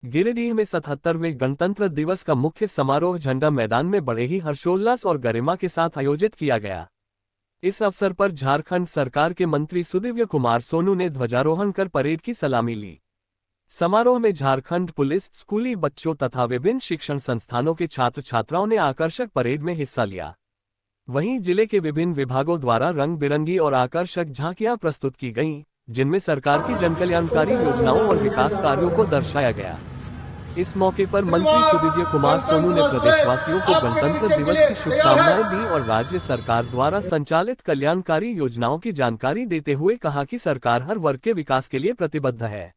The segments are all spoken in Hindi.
गिरिडीह में 77वें गणतंत्र दिवस का मुख्य समारोह झंडा मैदान में बड़े ही हर्षोल्लास और गरिमा के साथ आयोजित किया गया। इस अवसर पर झारखंड सरकार के मंत्री सुदिव्य कुमार सोनू ने ध्वजारोहण कर परेड की सलामी ली। समारोह में झारखंड पुलिस, स्कूली बच्चों तथा विभिन्न शिक्षण संस्थानों के छात्र छात्राओं ने आकर्षक परेड में हिस्सा लिया। वहीं जिले के विभिन्न विभागों द्वारा रंग बिरंगी और आकर्षक झांकियां प्रस्तुत की गईं, जिनमें सरकार की जनकल्याणकारी योजनाओं और विकास कार्यों को दर्शाया गया। इस मौके पर मंत्री सुदिव्य कुमार सोनू ने प्रदेशवासियों को गणतंत्र दिवस की शुभकामनाएं दी और राज्य सरकार द्वारा संचालित कल्याणकारी योजनाओं की जानकारी देते हुए कहा कि सरकार हर वर्ग के विकास के लिए प्रतिबद्ध है।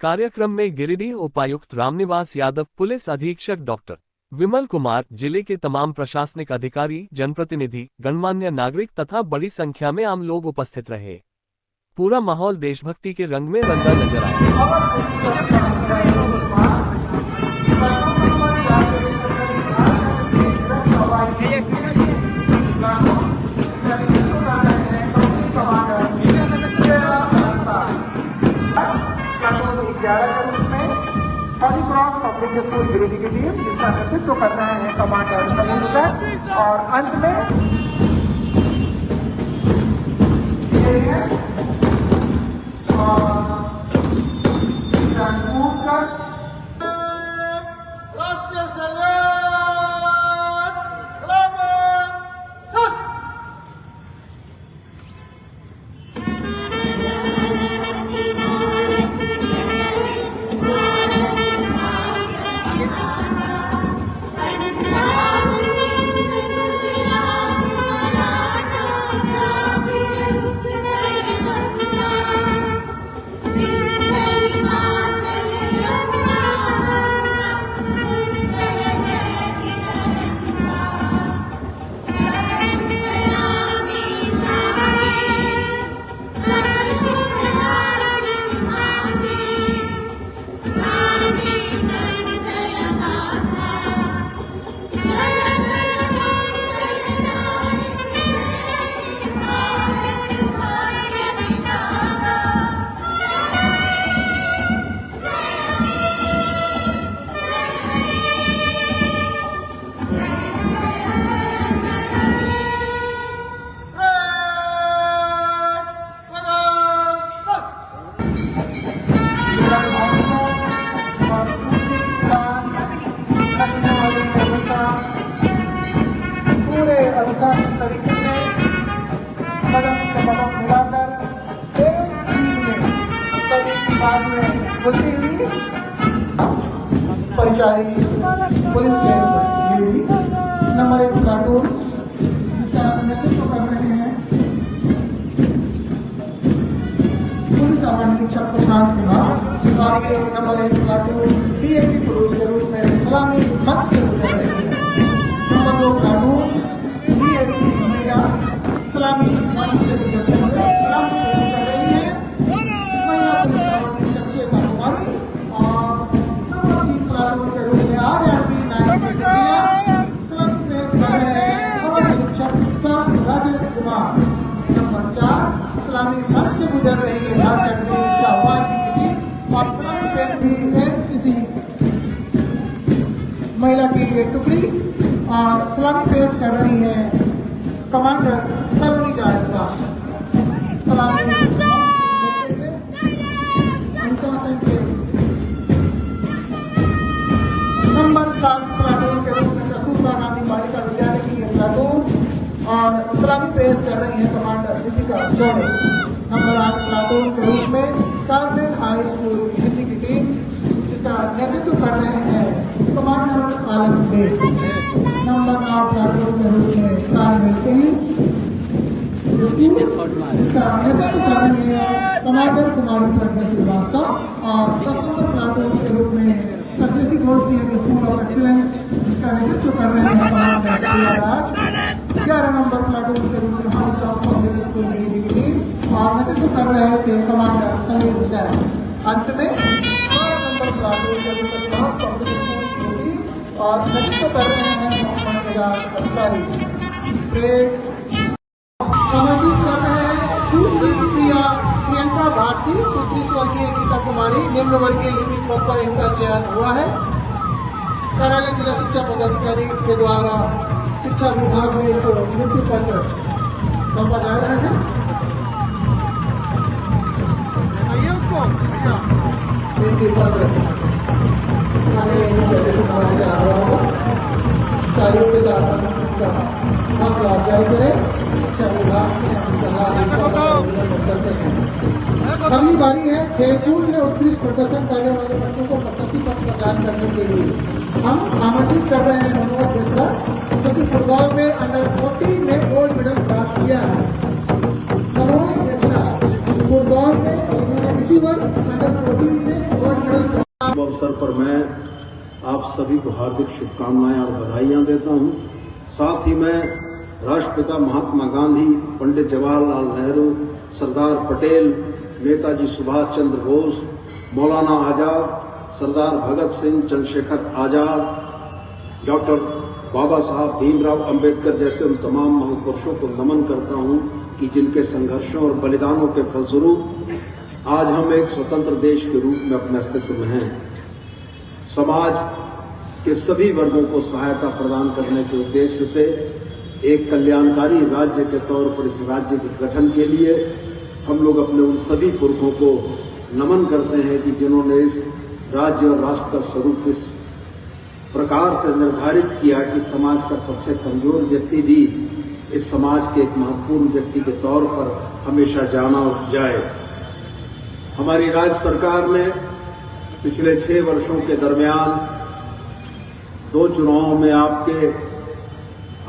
कार्यक्रम में गिरिडीह उपायुक्त रामनिवास यादव, पुलिस अधीक्षक डॉक्टर विमल कुमार, जिले के तमाम प्रशासनिक अधिकारी, जनप्रतिनिधि, गणमान्य नागरिक तथा बड़ी संख्या में आम लोग उपस्थित रहे। पूरा माहौल देशभक्ति के रंग में रंगा नजर आया। पब्लिक स्कूल गिरिडीह की टीम जिसका नेतृत्व कर रहे हैं कमांडर सलीम सर, और अंत में तरीके से कदम से कदम मिलाकर एक में सभी समाज में होती हुई परिचारी पुलिस के नंबर 1 प्लाटून जिसका नेतृत्व कर रहे हैं पुलिस महानिरीक्षक प्रशांत कुमार, और ये नंबर 1 प्लाटून डीएपी पुलिस के रूप में सलामी मंच से गुजर रहे हैं। नंबर 2 प्लाटून सलामी मंच से गुजरते हुए सलामी पेश कर रही है महिला पुलिस महानिरीक्षक श्वेता कुमारी, और नंबर 3 प्लाटून के रूप में आरआरबी सलामी पेश कर रहे हैं खबर निरीक्षक राजेश कुमार। नंबर 4 सलामी मंच से गुजर रही है झारखंड की रिक्शा वाहिनी की, और सलामी पेश भी एनसीसी महिला की ये टुकड़ी, और सलामी पेश कर रही है कमांडर सलोनी जायसवाल। सलामी अनुशासन के नंबर 7 प्लाटून के रूप में कस्तूरबा गांधी बालिका विद्यालय की ये प्लाटून, और सलामी पेश कर रही है कमांडर दीपिका चौड़े। नंबर 8 प्लाटून के रूप में कार्मेल हाई स्कूल हिंदी की टीम जिसका नेतृत्व कर रहे हैं कमांडर आलम बेग। नंबर 9 प्लाटून के रूप में कार्मेल इंग्लिश स्कूल जिसका नेतृत्व कर रही है कमांडर कुमारी प्रज्ञा श्रीवास्तव, और 10 नंबर प्लाटून के रूप में सरजेसी गोल्ड स्कूल ऑफ एक्सीलेंस जिसका नेतृत्व कर रहे हैं कमांडर प्रिया राज। 11 नंबर प्लाटून के रूप में high cross public school Giridih की टीम, और नेतृत्व कर रहे थे कमांडर समीर हुसैन। अंत में 12 नंबर प्लाटून के रूप में क्रॉस पब्लिक स्कूल की टीम, और नेतृत्व कर रहे हैं मोहम्मद निजात अंसारी। सामाजिक कर रहे हैं सुश्री प्रियंका उमा भारती पुत्री स्वर्गीय गीता कुमारी निम्न वर्गीय लिपिक पद पर इनका चयन हुआ है। कार्यालय जिला शिक्षा पदाधिकारी के द्वारा शिक्षा विभाग में इनको नियुक्ति पत्र सौंपा जा रहा है। नियुक्ति पत्र कार्यों के साथ जारी करें। शिक्षा विभाग अगली बारी है खेलकूद में उत्कृष्ट प्रदर्शन करने वाले बच्चों को प्रशस्ति पत्र प्रदान करने के लिए हम आमंत्रित कर रहे हैं मनोहर मिश्रा, जो कि फुटबॉल में अंडर 14 में गोल्ड मेडल प्राप्त किया है। मनोहर मिश्रा फुटबॉल में इन्होंने इसी वर्ष अंडर 14 में गोल्ड मेडल प्राप्त। अवसर पर मैं आप सभी को हार्दिक शुभकामनाएं और बधाइयां देता हूं। साथ ही मैं राष्ट्रपिता महात्मा गांधी, पंडित जवाहरलाल नेहरू, सरदार पटेल, नेताजी सुभाष चंद्र बोस, मौलाना आजाद, सरदार भगत सिंह, चंद्रशेखर आजाद, डॉक्टर बाबा साहब भीमराव अंबेडकर जैसे उन तमाम महापुरुषों को नमन करता हूं कि जिनके संघर्षों और बलिदानों के फलस्वरूप आज हम एक स्वतंत्र देश के रूप में अपने अस्तित्व में हैं। समाज के सभी वर्गों को सहायता प्रदान करने के उद्देश्य से एक कल्याणकारी राज्य के तौर पर इस राज्य के गठन के लिए हम लोग अपने उन सभी पुरखों को नमन करते हैं कि जिन्होंने इस राज्य और राष्ट्र का स्वरूप इस प्रकार से निर्धारित किया कि समाज का सबसे कमजोर व्यक्ति भी इस समाज के एक महत्वपूर्ण व्यक्ति के तौर पर हमेशा जाना जाए। हमारी राज्य सरकार ने पिछले 6 वर्षों के दरमियान 2 चुनावों में आपके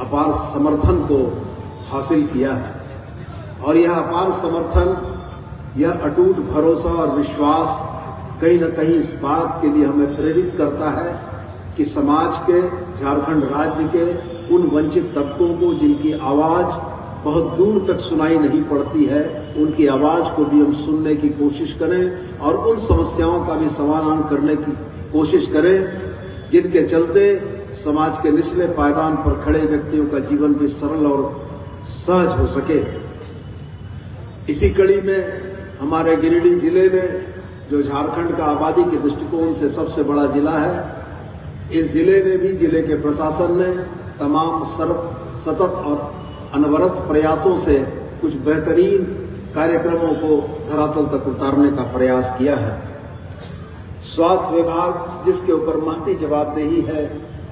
अपार समर्थन को हासिल किया है और यह अपार समर्थन, यह अटूट भरोसा और विश्वास कहीं न कहीं इस बात के लिए हमें प्रेरित करता है कि समाज के, झारखंड राज्य के उन वंचित तबकों को जिनकी आवाज बहुत दूर तक सुनाई नहीं पड़ती है, उनकी आवाज को भी हम सुनने की कोशिश करें और उन समस्याओं का भी समाधान करने की कोशिश करें जिनके चलते समाज के निचले पायदान पर खड़े व्यक्तियों का जीवन भी सरल और सहज हो सके। इसी कड़ी में हमारे गिरिडीह जिले में, जो झारखंड का आबादी के दृष्टिकोण से सबसे बड़ा जिला है, इस जिले में भी जिले के प्रशासन ने तमाम सतत और अनवरत प्रयासों से कुछ बेहतरीन कार्यक्रमों को धरातल तक उतारने का प्रयास किया है। स्वास्थ्य विभाग, जिसके ऊपर महती जवाबदेही है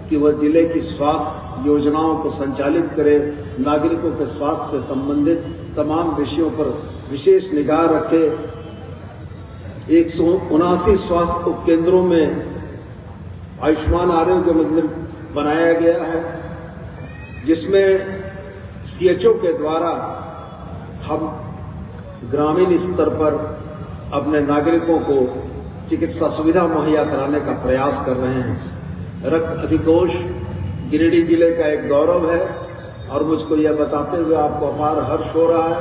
कि वह जिले की स्वास्थ्य योजनाओं को संचालित करे, नागरिकों के स्वास्थ्य से संबंधित तमाम विषयों पर विशेष निगाह रखे। 179 स्वास्थ्य उपकेंद्रों में आयुष्मान आरोग्य मंदिर बनाया गया है, जिसमें सीएचओ के द्वारा हम ग्रामीण स्तर पर अपने नागरिकों को चिकित्सा सुविधा मुहैया कराने का प्रयास कर रहे हैं। रक्त अधिकोष गिरिडीह जिले का एक गौरव है और मुझको यह बताते हुए आपको अपार हर्ष हो रहा है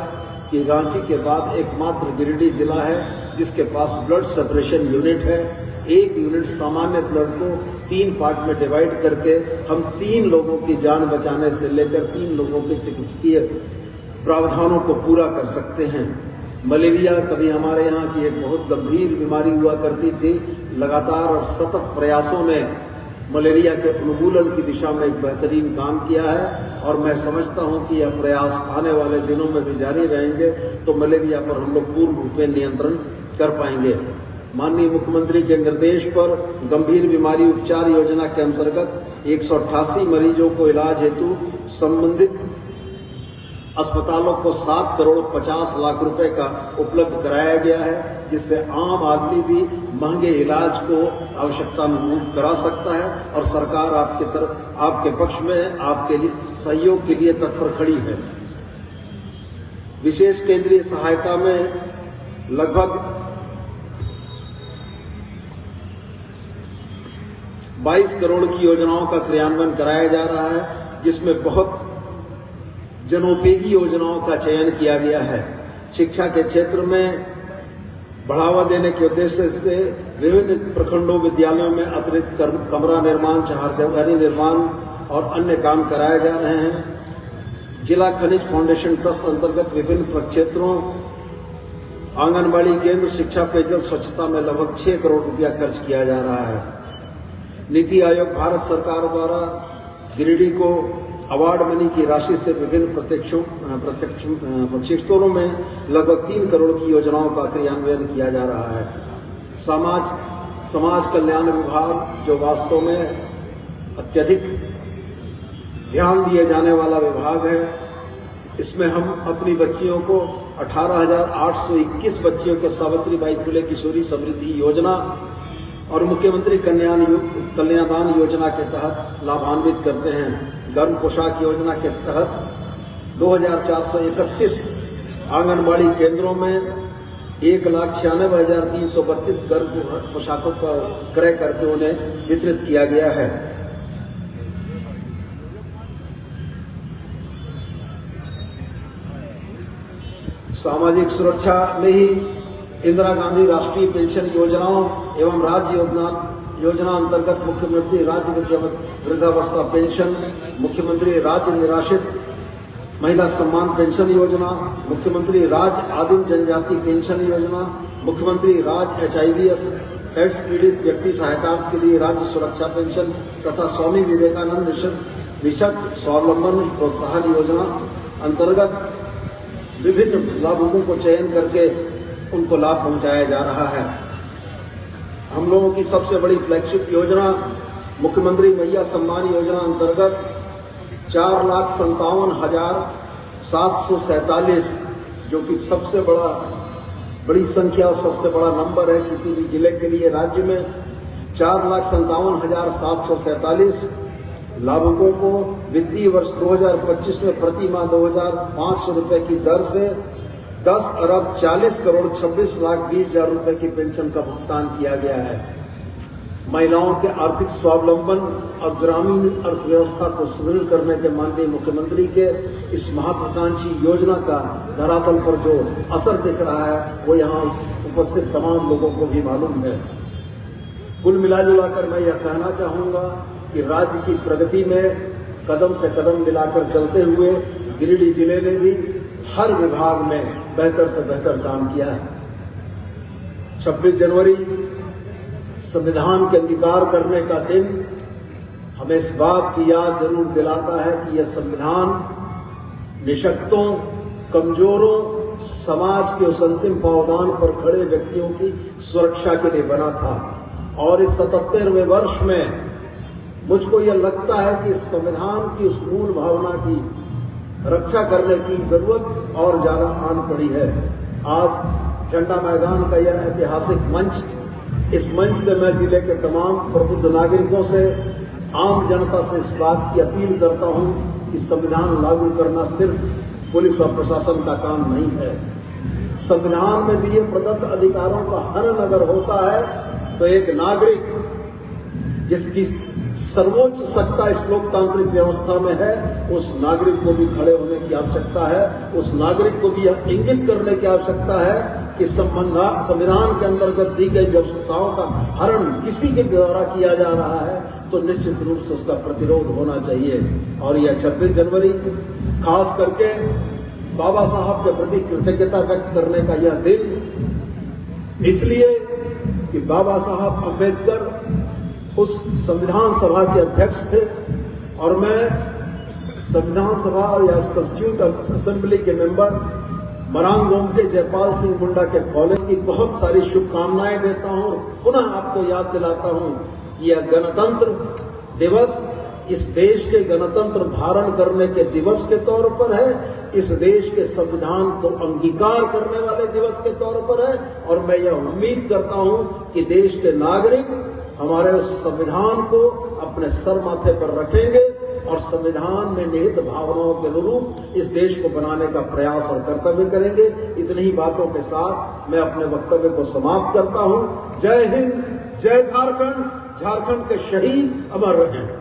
कि रांची के बाद एकमात्र गिरिडीह जिला है जिसके पास ब्लड सेपरेशन यूनिट है। एक यूनिट सामान्य ब्लड को 3 पार्ट में डिवाइड करके हम 3 लोगों की जान बचाने से लेकर 3 लोगों के चिकित्सकीय प्रावधानों को पूरा कर सकते हैं। मलेरिया कभी हमारे यहाँ की एक बहुत गंभीर बीमारी हुआ करती थी। लगातार और सतत प्रयासों ने मलेरिया के उन्मूलन की दिशा में एक बेहतरीन काम किया है और मैं समझता हूं कि यह प्रयास आने वाले दिनों में भी जारी रहेंगे तो मलेरिया पर हम लोग पूर्ण रूप में नियंत्रण कर पाएंगे। माननीय मुख्यमंत्री के निर्देश पर गंभीर बीमारी उपचार योजना के अंतर्गत 188 मरीजों को इलाज हेतु संबंधित अस्पतालों को 7 करोड़ 50 लाख रुपए का उपलब्ध कराया गया है, जिससे आम आदमी भी महंगे इलाज को आवश्यकता अनुरूप करा सकता है और सरकार आपके पक्ष में, आपके लिए सहयोग के लिए तत्पर खड़ी है। विशेष केंद्रीय सहायता में लगभग 22 करोड़ की योजनाओं का क्रियान्वयन कराया जा रहा है, जिसमें बहुत जनोपयोगी योजनाओं का चयन किया गया है। शिक्षा के क्षेत्र में बढ़ावा देने के उद्देश्य से विभिन्न प्रखंडों विद्यालयों में अतिरिक्त कमरा निर्माण, चहारदीवारी निर्माण और अन्य काम कराए जा रहे हैं। जिला खनिज फाउंडेशन ट्रस्ट अंतर्गत विभिन्न प्रक्षेत्रों आंगनबाड़ी केंद्र, शिक्षा, पेयजल, स्वच्छता में लगभग 6 करोड़ रुपया खर्च किया जा रहा है। नीति आयोग भारत सरकार द्वारा गिरिडीह को अवार्ड मनी की राशि से विभिन्न प्रक्षेत्रों में लगभग 3 करोड़ की योजनाओं का क्रियान्वयन किया जा रहा है। समाज कल्याण विभाग, जो वास्तव में अत्यधिक ध्यान दिए जाने वाला विभाग है, इसमें हम अपनी बच्चियों को 18,821 बच्चियों को सावित्रीबाई फुले किशोरी समृद्धि योजना और मुख्यमंत्री कन्यादान योजना के तहत लाभान्वित करते हैं। गर्म पोशाक योजना के तहत 2,431 आंगनबाड़ी केंद्रों में 1,96,332 गर्म पोशाकों का क्रय करके उन्हें वितरित किया गया है। सामाजिक सुरक्षा में ही इंदिरा गांधी राष्ट्रीय पेंशन योजनाओं एवं राज्य योजना अंतर्गत मुख्यमंत्री राज्य वृद्धावस्था पेंशन, मुख्यमंत्री राज्य निराश्रित महिला सम्मान पेंशन योजना, मुख्यमंत्री राज्य आदिम जनजाति पेंशन योजना, मुख्यमंत्री राज्य HIV/AIDS पीड़ित व्यक्ति सहायता के लिए राज्य सुरक्षा पेंशन तथा स्वामी विवेकानंद मिशन स्वावलंबन प्रोत्साहन योजना अंतर्गत विभिन्न लाभुकों को चयन करके उनको लाभ पहुंचाया जा रहा है। हम लोगों की सबसे बड़ी फ्लैगशिप योजना मुख्यमंत्री मैया सम्मान योजना अंतर्गत 4,57,747, जो कि सबसे बड़ी संख्या और सबसे बड़ा नंबर है किसी भी जिले के लिए। राज्य में 4,57,747 लाभुकों को वित्तीय वर्ष 2025 में प्रति माह 2,500 रुपए की दर से 10,40,46,20,20,000 रुपए की पेंशन का भुगतान किया गया है। महिलाओं के आर्थिक स्वावलंबन और ग्रामीण अर्थव्यवस्था को सुदृढ़ करने के माननीय मुख्यमंत्री के इस महत्वाकांक्षी योजना का धरातल पर जो असर दिख रहा है वो यहाँ उपस्थित तमाम लोगों को भी मालूम है। कुल मिलाजुलाकर मैं यह कहना चाहूंगा कि राज्य की प्रगति में कदम से कदम मिलाकर चलते हुए गिरिडीह जिले ने भी हर विभाग में बेहतर से बेहतर काम किया है। 26 जनवरी संविधान के अंगीकार करने का दिन हमें इस बात की याद जरूर दिलाता है कि यह संविधान निशक्तों, कमजोरों, समाज के उस अंतिम पावदान पर खड़े व्यक्तियों की सुरक्षा के लिए बना था। और इस 77वें वर्ष में मुझको यह लगता है कि संविधान की उस मूल भावना की रक्षा करने की जरूरत और ज्यादा आन पड़ी है। आज झंडा मैदान का यह ऐतिहासिक मंच, इस मंच से मैं जिले के तमाम प्रबुद्ध नागरिकों से, आम जनता से इस बात की अपील करता हूं कि संविधान लागू करना सिर्फ पुलिस और प्रशासन का काम नहीं है। संविधान में दिए प्रदत्त अधिकारों का हनन अगर होता है तो एक नागरिक जिसकी सर्वोच्च सत्ता इस लोकतांत्रिक व्यवस्था में है, उस नागरिक को भी खड़े होने की आवश्यकता है। उस नागरिक को भी यह इंगित करने की आवश्यकता है कि संविधान के अंतर्गत दी गई व्यवस्थाओं का हरण किसी के द्वारा किया जा रहा है तो निश्चित रूप से उसका प्रतिरोध होना चाहिए। और यह 26 जनवरी खास करके बाबा साहब के प्रति कृतज्ञता व्यक्त करने का यह दिन इसलिए कि बाबा साहब अम्बेडकर उस संविधान सभा के अध्यक्ष थे और मैं संविधान सभा या कॉन्स्टिट्यूट असेंबली के मेंबर मरांगोम के जयपाल सिंह मुंडा के कॉलेज की बहुत सारी शुभकामनाएं देता हूं। पुनः आपको याद दिलाता हूं कि यह गणतंत्र दिवस इस देश के गणतंत्र धारण करने के दिवस के तौर पर है, इस देश के संविधान को अंगीकार करने वाले दिवस के तौर पर है। और मैं यह उम्मीद करता हूं कि देश के नागरिक हमारे उस संविधान को अपने सर माथे पर रखेंगे और संविधान में निहित भावनाओं के अनुरूप इस देश को बनाने का प्रयास और कर्तव्य करेंगे। इतनी ही बातों के साथ मैं अपने वक्तव्य को समाप्त करता हूं। जय हिंद, जय झारखंड। झारखंड के शहीद अमर रहें।